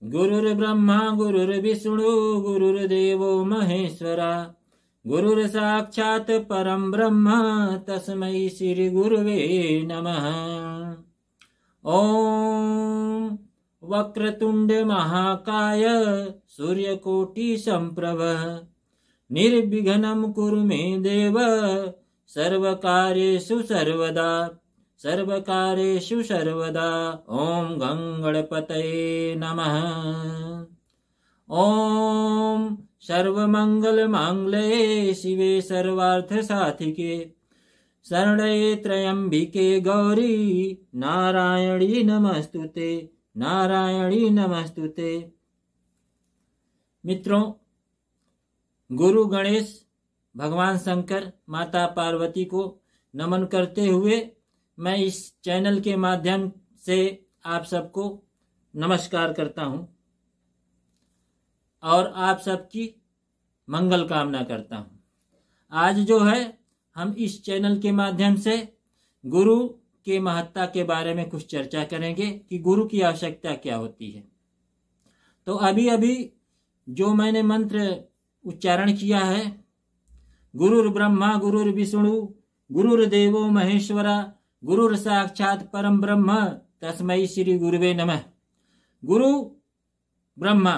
गुरुर्ब्रह्मा गुरुर्विष्णु गुरुर्देवो महेश्वरा गुरुर्साक्षात् परं ब्रह्म तस्मै श्री गुरुवे नमः। ओम वक्रतुंड महाकाय सूर्यकोटि संप्रभ निर्विघ्नं कुरु मे देव सर्वकार्येषु सर्वदा सर्वकार्येषु सर्वदा। ओम गंगणपतये नमः। ओम सर्वमंगल मांगल्ये शिवे सर्वार्थ साधिके शरण्ये त्र्यंबिके गौरी नारायणी नमस्तुते नारायणी नमस्तुते। मित्रों, गुरु गणेश, भगवान शंकर, माता पार्वती को नमन करते हुए मैं इस चैनल के माध्यम से आप सबको नमस्कार करता हूं और आप सबकी मंगल कामना करता हूं। आज जो है हम इस चैनल के माध्यम से गुरु के महत्ता के बारे में कुछ चर्चा करेंगे कि गुरु की आवश्यकता क्या होती है। तो अभी अभी जो मैंने मंत्र उच्चारण किया है, गुरुर्ब्रह्मा गुरुर्विष्णु गुरुर्देवो महेश्वरा गुरुर्साक्षात् परम ब्रह्म तस्मै श्री गुरुवे नमः। गुरु ब्रह्मा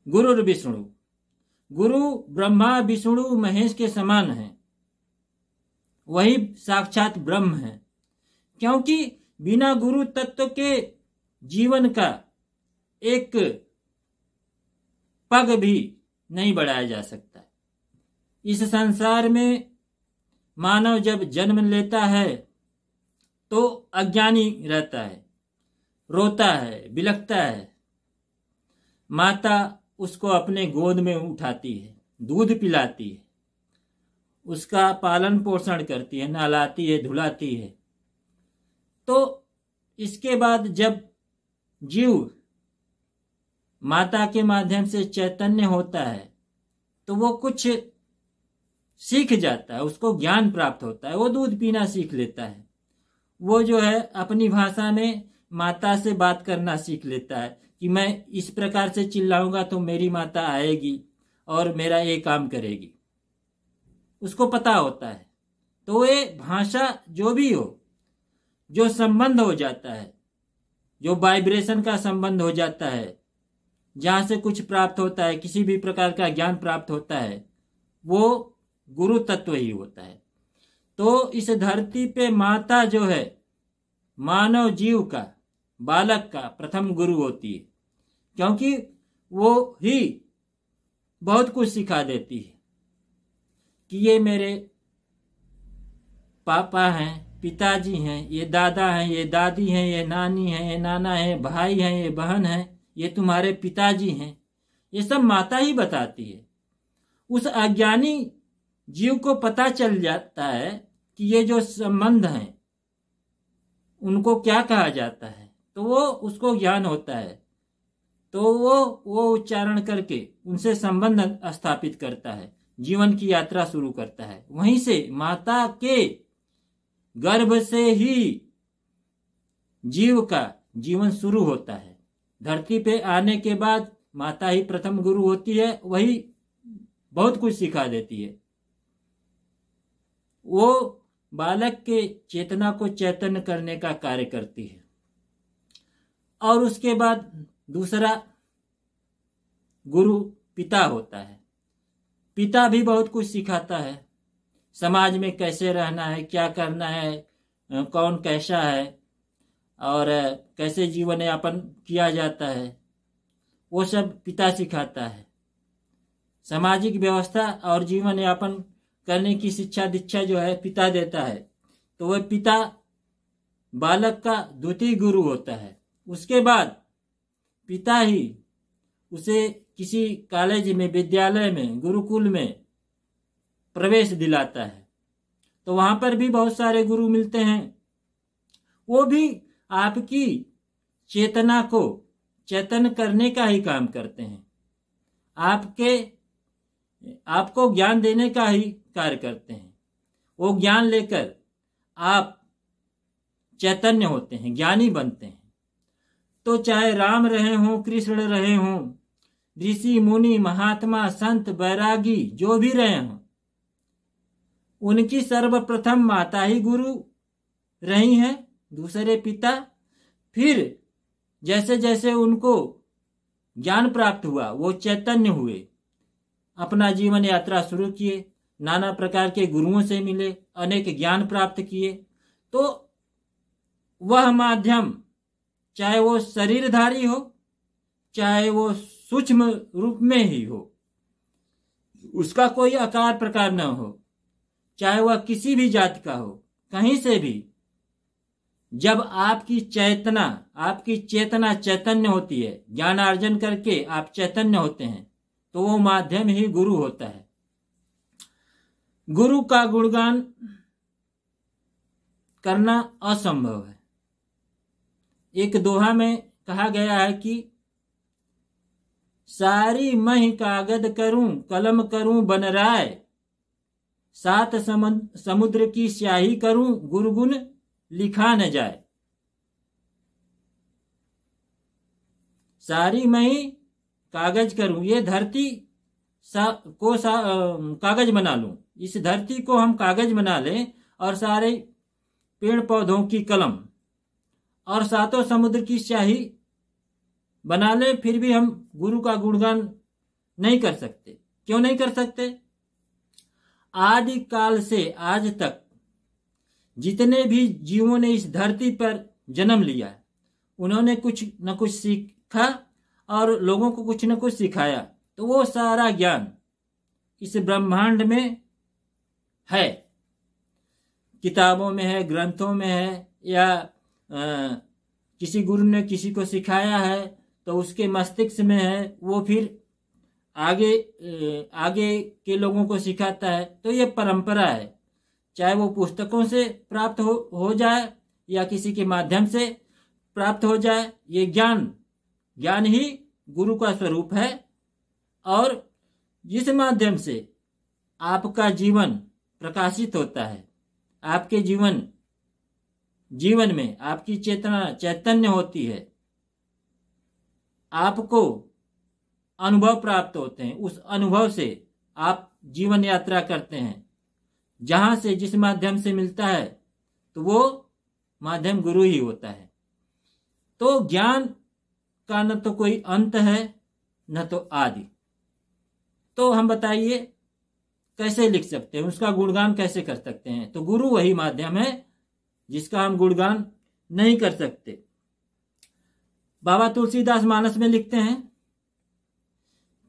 गुरुर्विष्णु, गुरु ब्रह्मा विष्णु महेश के समान है, वही साक्षात ब्रह्म है। क्योंकि बिना गुरु तत्व के जीवन का एक पग भी नहीं बढ़ाया जा सकता। इस संसार में मानव जब जन्म लेता है तो अज्ञानी रहता है, रोता है, बिलखता है। माता उसको अपने गोद में उठाती है, दूध पिलाती है, उसका पालन पोषण करती है, नहलाती है, धुलाती है। तो इसके बाद जब जीव माता के माध्यम से चैतन्य होता है तो वो कुछ सीख जाता है, उसको ज्ञान प्राप्त होता है, वो दूध पीना सीख लेता है। वो जो है अपनी भाषा में माता से बात करना सीख लेता है कि मैं इस प्रकार से चिल्लाऊंगा तो मेरी माता आएगी और मेरा ये काम करेगी, उसको पता होता है। तो ये भाषा जो भी हो, जो संबंध हो जाता है, जो वाइब्रेशन का संबंध हो जाता है, जहां से कुछ प्राप्त होता है, किसी भी प्रकार का ज्ञान प्राप्त होता है, वो गुरु तत्व ही होता है। तो इस धरती पे माता जो है मानव जीव का, बालक का प्रथम गुरु होती है, क्योंकि वो ही बहुत कुछ सिखा देती है कि ये मेरे पापा हैं, पिताजी हैं, ये दादा हैं, ये दादी हैं, ये नानी हैं, ये नाना है, भाई हैं, ये बहन है, ये तुम्हारे पिताजी हैं। ये सब माता ही बताती है। उस अज्ञानी जीव को पता चल जाता है कि ये जो संबंध हैं उनको क्या कहा जाता है, तो वो उसको ज्ञान होता है। तो वो उच्चारण करके उनसे संबंध स्थापित करता है, जीवन की यात्रा शुरू करता है। वहीं से माता के गर्भ से ही जीव का जीवन शुरू होता है। धरती पे आने के बाद माता ही प्रथम गुरु होती है, वही बहुत कुछ सिखा देती है। वो बालक के चेतना को चैतन्य करने का कार्य करती है। और उसके बाद दूसरा गुरु पिता होता है। पिता भी बहुत कुछ सिखाता है, समाज में कैसे रहना है, क्या करना है, कौन कैसा है और कैसे जीवन यापन किया जाता है, वो सब पिता सिखाता है। सामाजिक व्यवस्था और जीवन यापन करने की शिक्षा दीक्षा जो है पिता देता है। तो वह पिता बालक का द्वितीय गुरु होता है। उसके बाद पिता ही उसे किसी कॉलेज में, विद्यालय में, गुरुकुल में प्रवेश दिलाता है। तो वहां पर भी बहुत सारे गुरु मिलते हैं। वो भी आपकी चेतना को चैतन्य करने का ही काम करते हैं, आपको ज्ञान देने का ही कार्य करते हैं। वो ज्ञान लेकर आप चैतन्य होते हैं, ज्ञानी बनते हैं। तो चाहे राम रहे हों, कृष्ण रहे हों, ऋषि मुनि महात्मा संत बैरागी जो भी रहे हों, उनकी सर्वप्रथम माता ही गुरु रही हैं, दूसरे पिता। फिर जैसे जैसे उनको ज्ञान प्राप्त हुआ वो चैतन्य हुए, अपना जीवन यात्रा शुरू किए, नाना प्रकार के गुरुओं से मिले, अनेक ज्ञान प्राप्त किए। तो वह माध्यम चाहे वो शरीरधारी हो, चाहे वो सूक्ष्म रूप में ही हो, उसका कोई आकार प्रकार न हो, चाहे वह किसी भी जाति का हो, कहीं से भी, जब आपकी चेतना चैतन्य होती है, ज्ञान अर्जन करके आप चैतन्य होते हैं, तो वो माध्यम ही गुरु होता है। गुरु का गुणगान करना असंभव है। एक दोहा में कहा गया है कि सारी मही कागज करूं, कलम करूं बनराय, सात समुद्र की स्याही करूं, गुरुगुण लिखा न जाए। सारी मही कागज करूं, ये धरती कागज बना लूं, इस धरती को हम कागज बना लें, और सारे पेड़ पौधों की कलम और सातों समुद्र की स्याही बना ले, फिर भी हम गुरु का गुणगान नहीं कर सकते। क्यों नहीं कर सकते? आदि काल से आज तक जितने भी जीवों ने इस धरती पर जन्म लिया, उन्होंने कुछ न कुछ सीखा और लोगों को कुछ न कुछ सिखाया। तो वो सारा ज्ञान इस ब्रह्मांड में है, किताबों में है, ग्रंथों में है, या किसी गुरु ने किसी को सिखाया है तो उसके मस्तिष्क में है, वो फिर आगे के लोगों को सिखाता है। तो ये परंपरा है, चाहे वो पुस्तकों से प्राप्त हो जाए या किसी के माध्यम से प्राप्त हो जाए, ये ज्ञान ही गुरु का स्वरूप है। और जिस माध्यम से आपका जीवन प्रकाशित होता है, आपके जीवन में आपकी चेतना चैतन्य होती है, आपको अनुभव प्राप्त होते हैं, उस अनुभव से आप जीवन यात्रा करते हैं, जहां से जिस माध्यम से मिलता है तो वो माध्यम गुरु ही होता है। तो ज्ञान का न तो कोई अंत है न तो आदि। तो हम बताइए कैसे लिख सकते हैं, उसका गुणगान कैसे कर सकते हैं? तो गुरु वही माध्यम है जिसका हम गुणगान नहीं कर सकते। बाबा तुलसीदास मानस में लिखते हैं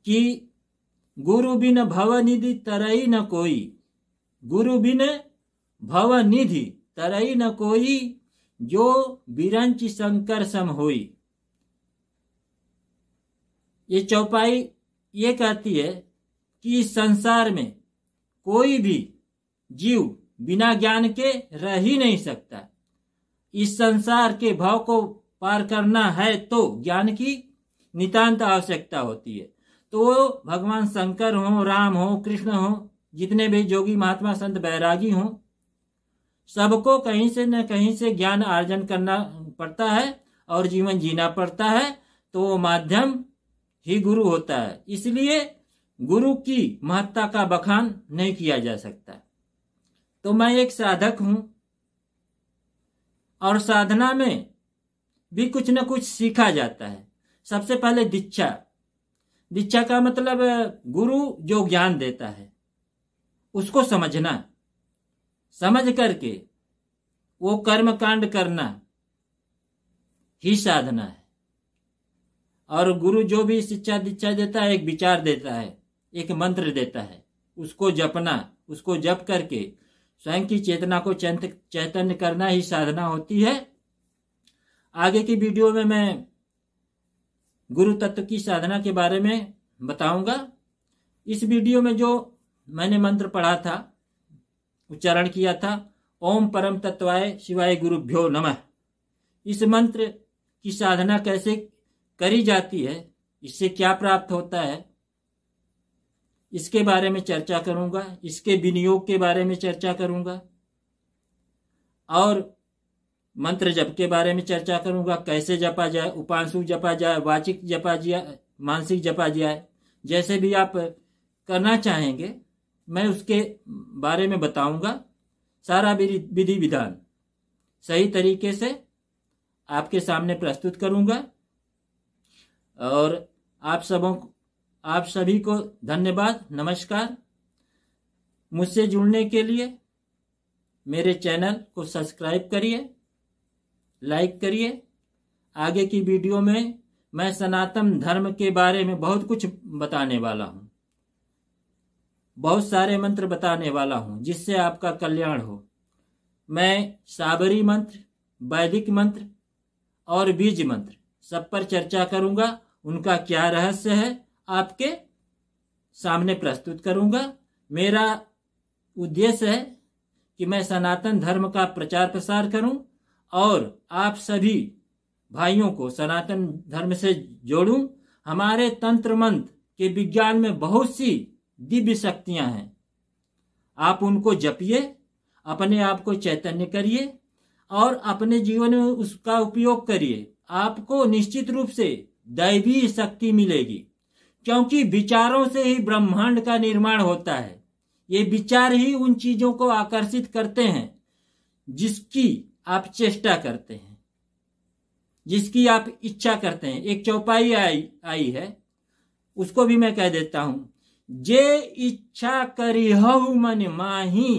कि गुरु बिन भवनिधि तरई न कोई, गुरु बिन भवनिधि तरई न कोई, जो बिरंच शंकर सम होई। ये चौपाई ये कहती है कि इस संसार में कोई भी जीव बिना ज्ञान के रह ही नहीं सकता। इस संसार के भाव को पार करना है तो ज्ञान की नितांत आवश्यकता होती है। तो वो भगवान शंकर हो, राम हो, कृष्ण हो, जितने भी जोगी महात्मा संत बैरागी हों, सबको कहीं से न कहीं से ज्ञान अर्जन करना पड़ता है और जीवन जीना पड़ता है। तो वो माध्यम ही गुरु होता है। इसलिए गुरु की महत्ता का बखान नहीं किया जा सकता। तो मैं एक साधक हूं और साधना में भी कुछ न कुछ सीखा जाता है। सबसे पहले दीक्षा का मतलब गुरु जो ज्ञान देता है उसको समझना, समझ करके वो कर्म कांड करना ही साधना है। और गुरु जो भी शिक्षा दीक्षा देता है, एक विचार देता है, एक मंत्र देता है, उसको जपना, उसको जप करके स्वयं की चेतना को चैतन्य करना ही साधना होती है। आगे की वीडियो में मैं गुरु तत्व की साधना के बारे में बताऊंगा। इस वीडियो में जो मैंने मंत्र पढ़ा था, उच्चारण किया था, ओम परम तत्वाय शिवाय गुरुभ्यो नमः, इस मंत्र की साधना कैसे करी जाती है, इससे क्या प्राप्त होता है, इसके बारे में चर्चा करूंगा। इसके विनियोग के बारे में चर्चा करूंगा। और मंत्र जप के बारे में चर्चा करूंगा, कैसे जपा जाए, उपांशु जपा जाए, वाचिक जपा जाए, मानसिक जपा जाए, जैसे भी आप करना चाहेंगे मैं उसके बारे में बताऊंगा। सारा विधि विधान सही तरीके से आपके सामने प्रस्तुत करूंगा। और आप सभी को धन्यवाद, नमस्कार। मुझसे जुड़ने के लिए मेरे चैनल को सब्सक्राइब करिए, लाइक करिए। आगे की वीडियो में मैं सनातन धर्म के बारे में बहुत कुछ बताने वाला हूँ, बहुत सारे मंत्र बताने वाला हूँ जिससे आपका कल्याण हो। मैं साबरी मंत्र, वैदिक मंत्र और बीज मंत्र सब पर चर्चा करूंगा। उनका क्या रहस्य है आपके सामने प्रस्तुत करूंगा। मेरा उद्देश्य है कि मैं सनातन धर्म का प्रचार प्रसार करूं और आप सभी भाइयों को सनातन धर्म से जोड़ूं। हमारे तंत्र मंत्र के विज्ञान में बहुत सी दिव्य शक्तियां हैं, आप उनको जपिए, अपने आप को चैतन्य करिए और अपने जीवन में उसका उपयोग करिए। आपको निश्चित रूप से दैवी शक्ति मिलेगी, क्योंकि विचारों से ही ब्रह्मांड का निर्माण होता है। ये विचार ही उन चीजों को आकर्षित करते हैं जिसकी आप चेष्टा करते हैं, जिसकी आप इच्छा करते हैं। एक चौपाई आई है, उसको भी मैं कह देता हूं। जे इच्छा करिहु मन माही,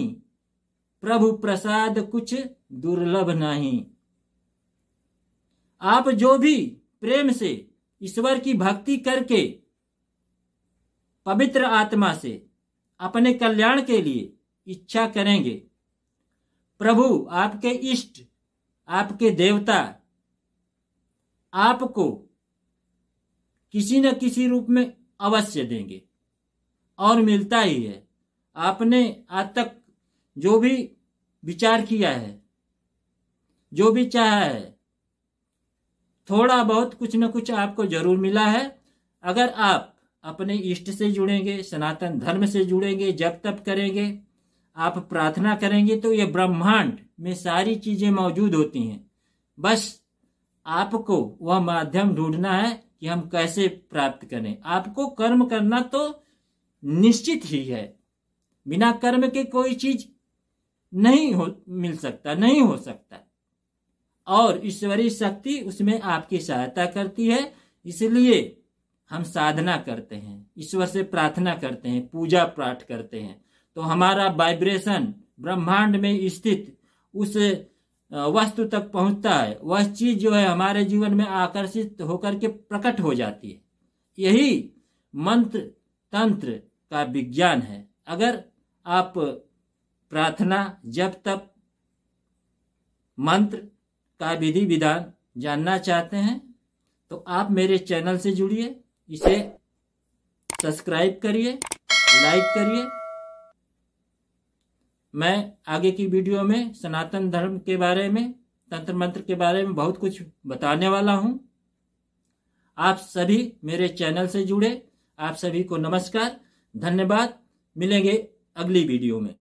प्रभु प्रसाद कुछ दुर्लभ नहीं। आप जो भी प्रेम से ईश्वर की भक्ति करके पवित्र आत्मा से अपने कल्याण के लिए इच्छा करेंगे, प्रभु आपके इष्ट, आपके देवता आपको किसी न किसी रूप में अवश्य देंगे और मिलता ही है। आपने आज तक जो भी विचार किया है, जो भी चाहा है, थोड़ा बहुत कुछ न कुछ आपको जरूर मिला है। अगर आप अपने इष्ट से जुड़ेंगे, सनातन धर्म से जुड़ेंगे, जप तप करेंगे, आप प्रार्थना करेंगे, तो ये ब्रह्मांड में सारी चीजें मौजूद होती हैं। बस आपको वह माध्यम ढूंढना है कि हम कैसे प्राप्त करें। आपको कर्म करना तो निश्चित ही है, बिना कर्म के कोई चीज नहीं मिल सकता, नहीं हो सकता। और ईश्वरीय शक्ति उसमें आपकी सहायता करती है। इसलिए हम साधना करते हैं, ईश्वर से प्रार्थना करते हैं, पूजा पाठ करते हैं, तो हमारा वाइब्रेशन ब्रह्मांड में स्थित उस वस्तु तक पहुंचता है। वह चीज जो है हमारे जीवन में आकर्षित होकर के प्रकट हो जाती है। यही मंत्र तंत्र का विज्ञान है। अगर आप प्रार्थना, जप तप, मंत्र का विधि विधान जानना चाहते हैं तो आप मेरे चैनल से जुड़िए, इसे सब्सक्राइब करिए, लाइक करिए। मैं आगे की वीडियो में सनातन धर्म के बारे में, तंत्र मंत्र के बारे में बहुत कुछ बताने वाला हूं। आप सभी मेरे चैनल से जुड़े, आप सभी को नमस्कार, धन्यवाद। मिलेंगे अगली वीडियो में।